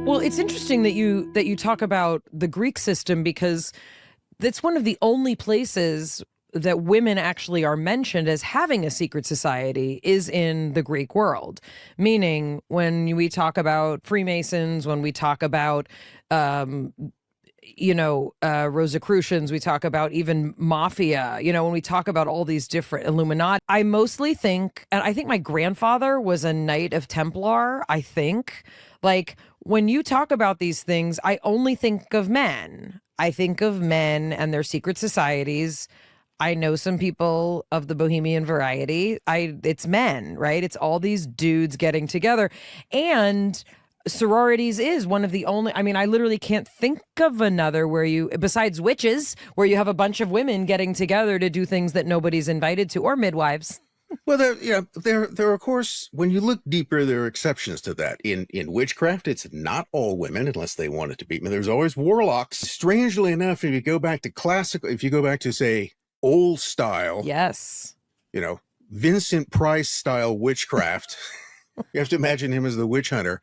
Well, it's interesting that you talk about the Greek system because that's one of the only places that women actually are mentioned as having a secret society is in the Greek world. Meaning, when we talk about Freemasons, when we talk about Rosicrucians, we talk about even mafia, when we talk about all these different Illuminati, I mostly think, and I think my grandfather was a Knight of Templar, I think. Like, when you talk about these things, I only think of men. I think of men and their secret societies. I know some people of the bohemian variety. It's men, right? It's all these dudes getting together. And sororities is one of the only, I literally can't think of another where you, besides witches, where you have a bunch of women getting together to do things that nobody's invited to, or midwives. Well, there of course, when you look deeper, there are exceptions to that. In witchcraft, it's not all women unless they want it to be. I mean, there's always warlocks. Strangely enough, if you go back to say old style, yes, Vincent Price style witchcraft, you have to imagine him as the witch hunter.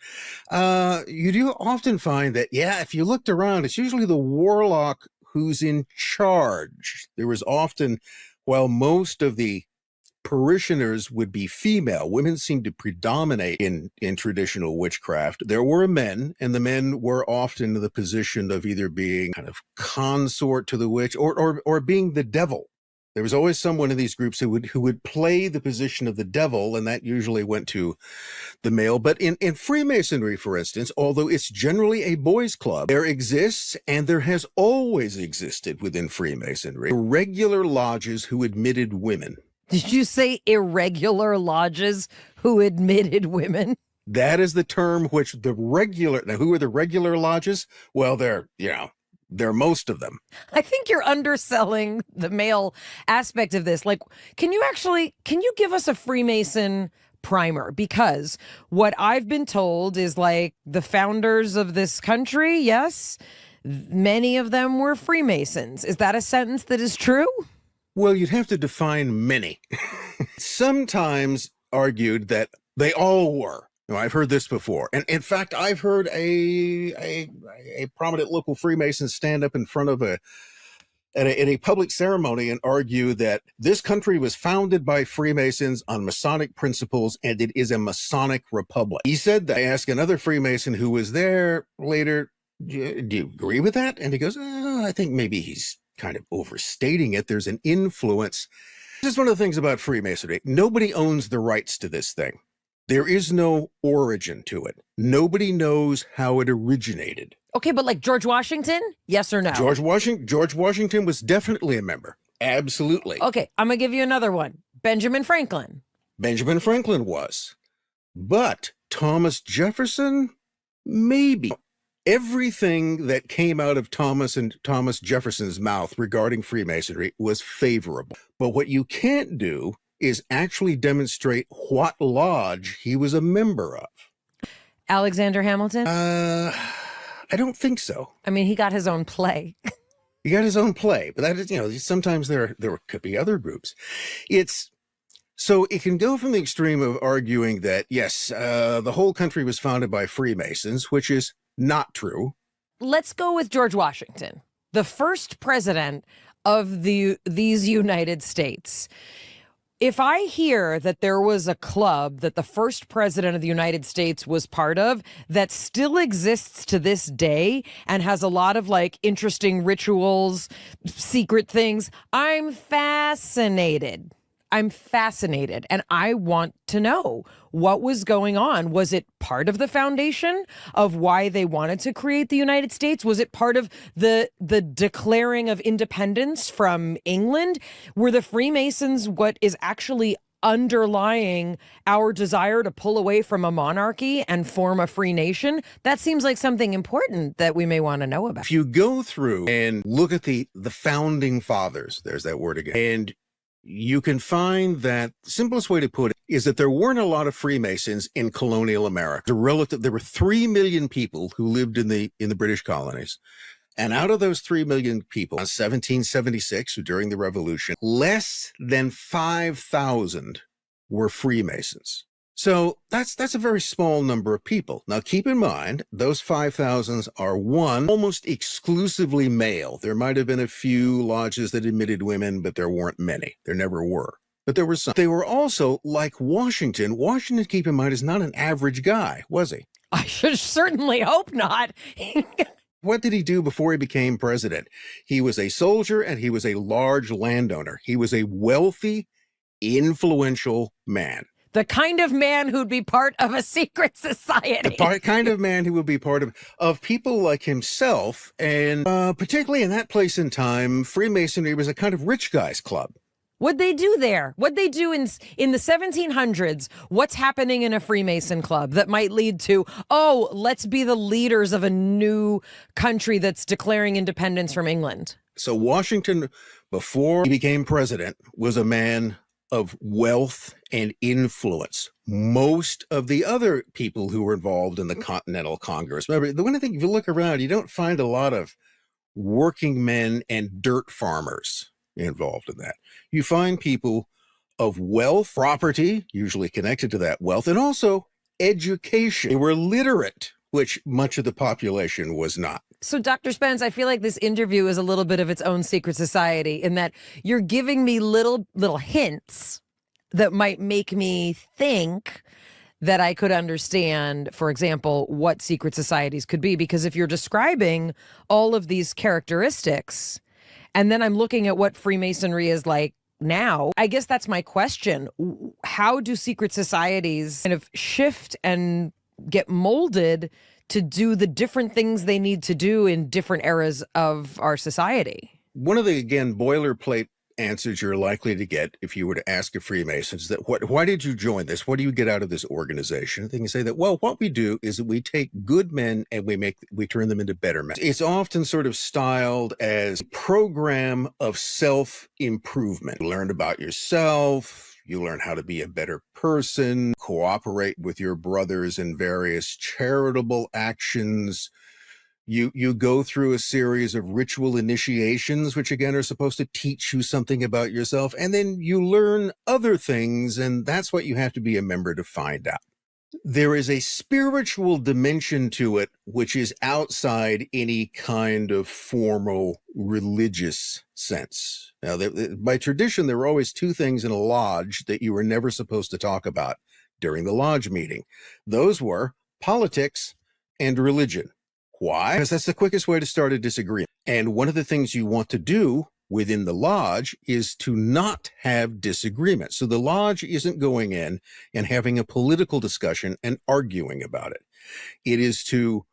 You do often find that, if you looked around, it's usually the warlock who's in charge. There was often, while most of the parishioners would be female, women seemed to predominate in traditional witchcraft. There were men, and the men were often in the position of either being kind of consort to the witch or being the devil. There was always someone in these groups who would play the position of the devil, and that usually went to the male. But in Freemasonry, for instance, although it's generally a boys' club, there exists, and there has always existed within Freemasonry, regular lodges who admitted women. Did you say irregular lodges who admitted women? That is the term which now who are the regular lodges? Well, they're most of them. I think you're underselling the male aspect of this. Like, can you give us a Freemason primer? Because what I've been told is, like, the founders of this country, yes, many of them were Freemasons. Is that a sentence that is true? Well, you'd have to define many. Sometimes argued that they all were. I've heard this before. And in fact, I've heard a prominent local Freemason stand up in front of at a public ceremony and argue that this country was founded by Freemasons on Masonic principles, and it is a Masonic republic. He said that. I asked another Freemason who was there later, do you agree with that? And he goes, I think maybe he's kind of overstating it. There's an influence. This is one of the things about Freemasonry. Nobody owns the rights to this thing. There is no origin to it. Nobody knows how it originated. Okay, but like George Washington, yes or no? George Washington was definitely a member. Absolutely. Okay, I'm going to give you another one. Benjamin Franklin. Benjamin Franklin was. But Thomas Jefferson, maybe. Everything that came out of Thomas Jefferson's mouth regarding Freemasonry was favorable. But what you can't do is actually demonstrate what lodge he was a member of. Alexander Hamilton? I don't think so. I mean, he got his own play. He got his own play, but that is, sometimes there could be other groups. So it can go from the extreme of arguing that, yes, the whole country was founded by Freemasons, which is not true. Let's go with George Washington, the first president of these United States. If I hear that there was a club that the first president of the United States was part of that still exists to this day and has a lot of like interesting rituals, secret things, I'm fascinated. And I want to know what was going on. Was it part of the foundation of why they wanted to create the United States? Was it part of the declaring of independence from England? Were the Freemasons what is actually underlying our desire to pull away from a monarchy and form a free nation? That seems like something important that we may want to know about. If you go through and look at the founding fathers, there's that word again, and you can find that the simplest way to put it is that there weren't a lot of Freemasons in colonial America. There were 3 million people who lived in the British colonies. And out of those 3 million people, in 1776, during the Revolution, less than 5,000 were Freemasons. So that's a very small number of people. Now, keep in mind, those 5,000 are almost exclusively male. There might have been a few lodges that admitted women, but there weren't many. There never were. But there were some. They were also like Washington. Washington, keep in mind, is not an average guy, was he? I should certainly hope not. What did he do before he became president? He was a soldier and he was a large landowner. He was a wealthy, influential man. The kind of man who'd be part of a secret society. The kind of man who would be part of people like himself. And particularly in that place and time, Freemasonry was a kind of rich guy's club. What'd they do there? What'd they do in the 1700s? What's happening in a Freemason club that might lead to, oh, let's be the leaders of a new country that's declaring independence from England? So Washington, before he became president, was a man of wealth and influence. Most of the other people who were involved in the Continental Congress, remember, the one thing, if you look around, you don't find a lot of working men and dirt farmers involved in that. You find people of wealth, property, usually connected to that wealth, and also education. They were literate, which much of the population was not. So, Dr. Spence, I feel like this interview is a little bit of its own secret society in that you're giving me little hints that might make me think that I could understand, for example, what secret societies could be. Because if you're describing all of these characteristics, and then I'm looking at what Freemasonry is like now, I guess that's my question. How do secret societies kind of shift and get molded to do the different things they need to do in different eras of our society? One of the, again, boilerplate answers you're likely to get if you were to ask a Freemason is that, why did you join this? What do you get out of this organization? They can say that, well, what we do is that we take good men and we turn them into better men. It's often sort of styled as a program of self-improvement. You learn about yourself. You learn how to be a better person, cooperate with your brothers in various charitable actions. You go through a series of ritual initiations, which again are supposed to teach you something about yourself. And then you learn other things, and that's what you have to be a member to find out. There is a spiritual dimension to it, which is outside any kind of formal religious sense. Now, by tradition, there were always two things in a lodge that you were never supposed to talk about during the lodge meeting. Those were politics and religion. Why? Because that's the quickest way to start a disagreement. And one of the things you want to do within the lodge is to not have disagreement. So the lodge isn't going in and having a political discussion and arguing about it. It is to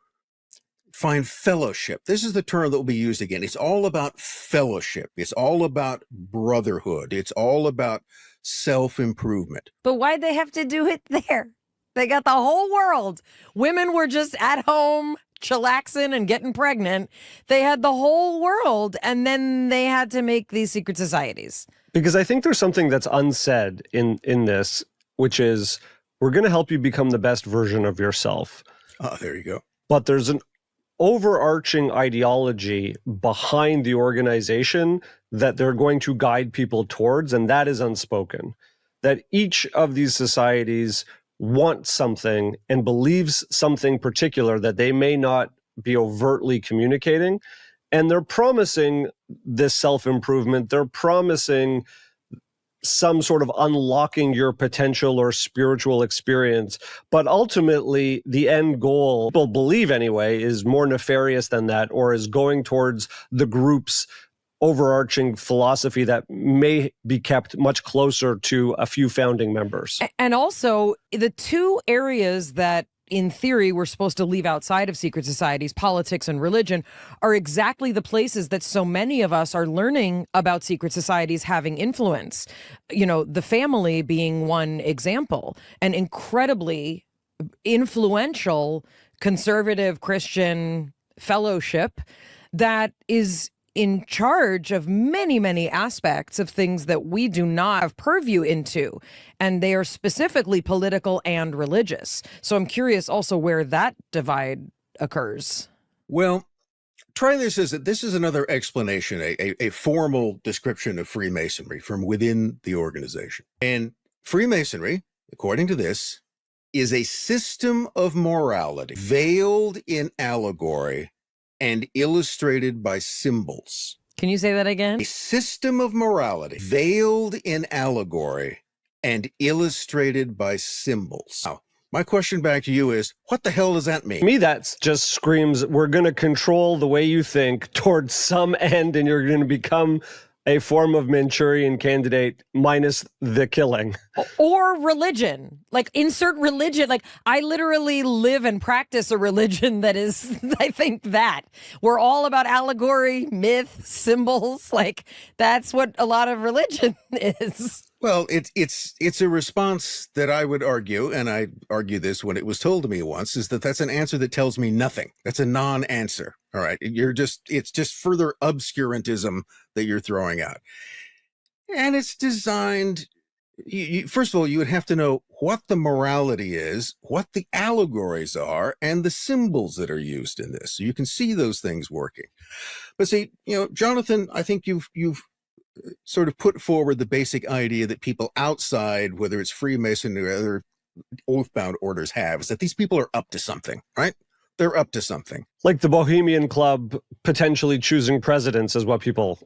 find fellowship. This is the term that will be used again. It's all about fellowship. It's all about brotherhood. It's all about self-improvement. But why'd they have to do it there? They got the whole world. Women were just at home chillaxing and getting pregnant. They had the whole world, and then they had to make these secret societies. Because I think there's something that's unsaid in this, which is we're going to help you become the best version of yourself. Oh, there you go. But there's an overarching ideology behind the organization that they're going to guide people towards, and that is unspoken. That each of these societies wants something and believes something particular that they may not be overtly communicating. And they're promising this self-improvement. They're promising some sort of unlocking your potential or spiritual experience. But ultimately, the end goal, people believe anyway, is more nefarious than that, or is going towards the group's overarching philosophy that may be kept much closer to a few founding members. And also, the two areas that in theory we're supposed to leave outside of secret societies, politics and religion, are exactly the places that so many of us are learning about secret societies having influence. You know, the family being one example, an incredibly influential conservative Christian fellowship that is in charge of many, many aspects of things that we do not have purview into. And they are specifically political and religious. So I'm curious also where that divide occurs. Well, try this as this is another explanation, a formal description of Freemasonry from within the organization. And Freemasonry, according to this, is a system of morality veiled in allegory and illustrated by symbols. Can you say that again? A system of morality veiled in allegory and illustrated by symbols. Now, my question back to you is, what the hell does that mean? To me, that just screams, we're going to control the way you think towards some end, and you're going to become a form of Manchurian candidate minus the killing. Or religion. Like, insert religion. Like, I literally live and practice a religion that is, I think, that. We're all about allegory, myth, symbols. Like, that's what a lot of religion is. Well, it's a response that I would argue, and I argue this when it was told to me once, is that that's an answer that tells me nothing. That's a non-answer. All right. It's just further obscurantism that you're throwing out. And it's designed, first of all, you would have to know what the morality is, what the allegories are, and the symbols that are used in this. So you can see those things working. But see, Jonathan, I think you've sort of put forward the basic idea that people outside, whether it's Freemasonry or other oath-bound orders have, is that these people are up to something, right? They're up to something. Like the Bohemian Club potentially choosing presidents is what people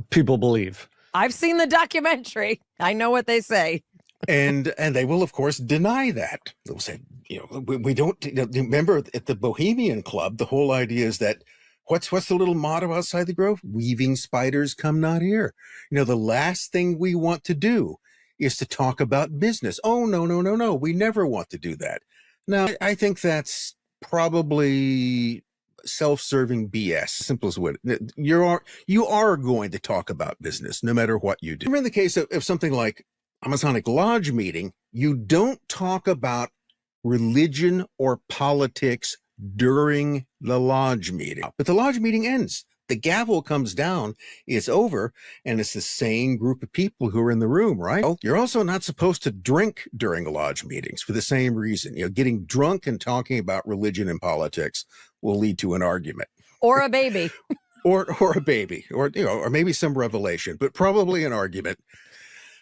believe. I've seen the documentary. I know what they say. And they will, of course, deny that. They'll say, we don't, remember at the Bohemian Club, the whole idea is that what's the little motto outside the grove? Weaving spiders come not here. The last thing we want to do is to talk about business. Oh, no. We never want to do that. Now, I think that's probably self-serving BS. Simple as what you are going to talk about business no matter what you do. Remember in the case of something like a Masonic Lodge meeting, you don't talk about religion or politics during the lodge meeting. But the lodge meeting ends. The gavel comes down, it's over, and it's the same group of people who are in the room, right? Well, you're also not supposed to drink during lodge meetings for the same reason. Getting drunk and talking about religion and politics will lead to an argument. Or a baby. or a baby, or maybe some revelation, but probably an argument.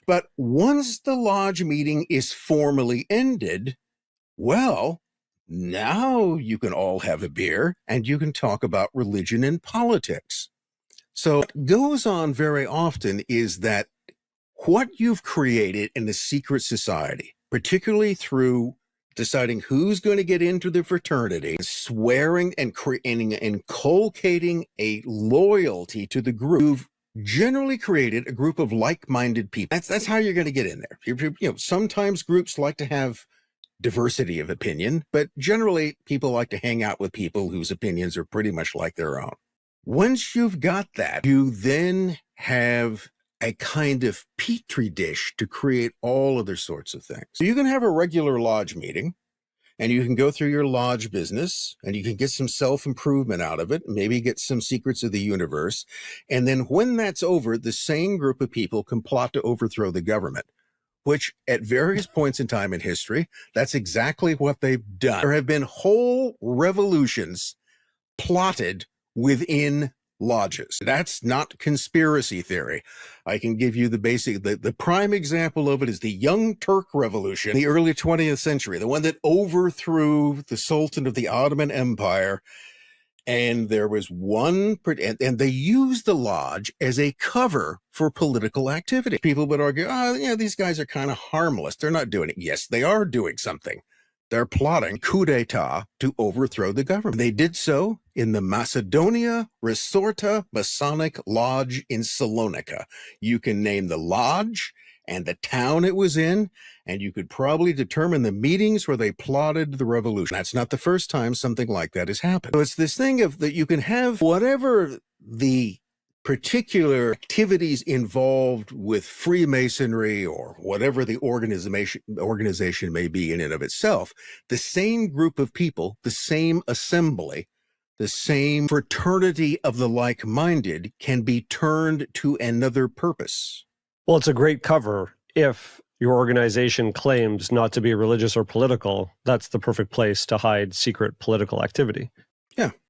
But once the lodge meeting is formally ended, well, now you can all have a beer and you can talk about religion and politics. So what goes on very often is that what you've created in the secret society, particularly through deciding who's going to get into the fraternity, swearing and inculcating a loyalty to the group, you've generally created a group of like-minded people. That's how you're going to get in there. Sometimes groups like to have diversity of opinion, but generally people like to hang out with people whose opinions are pretty much like their own. Once you've got that, you then have a kind of petri dish to create all other sorts of things. So you can have a regular lodge meeting and you can go through your lodge business and you can get some self-improvement out of it, maybe get some secrets of the universe. And then when that's over, the same group of people can plot to overthrow the government, which at various points in time in history, that's exactly what they've done. There have been whole revolutions plotted within lodges. That's not conspiracy theory. I can give you the prime example of it is the Young Turk Revolution, in the early 20th century, the one that overthrew the Sultan of the Ottoman Empire. And there was one, and they used the lodge as a cover for political activity. People would argue, these guys are kind of harmless. They're not doing it. Yes, they are doing something. They're plotting coup d'etat to overthrow the government. They did so in the Macedonia Resorta Masonic Lodge in Salonika. You can name the lodge and the town it was in, and you could probably determine the meetings where they plotted the revolution. That's not the first time something like that has happened. So it's this thing of that you can have whatever the particular activities involved with Freemasonry or whatever the organization may be in and of itself, the same group of people, the same assembly, the same fraternity of the like-minded can be turned to another purpose. Well, it's a great cover. If your organization claims not to be religious or political, that's the perfect place to hide secret political activity. Yeah.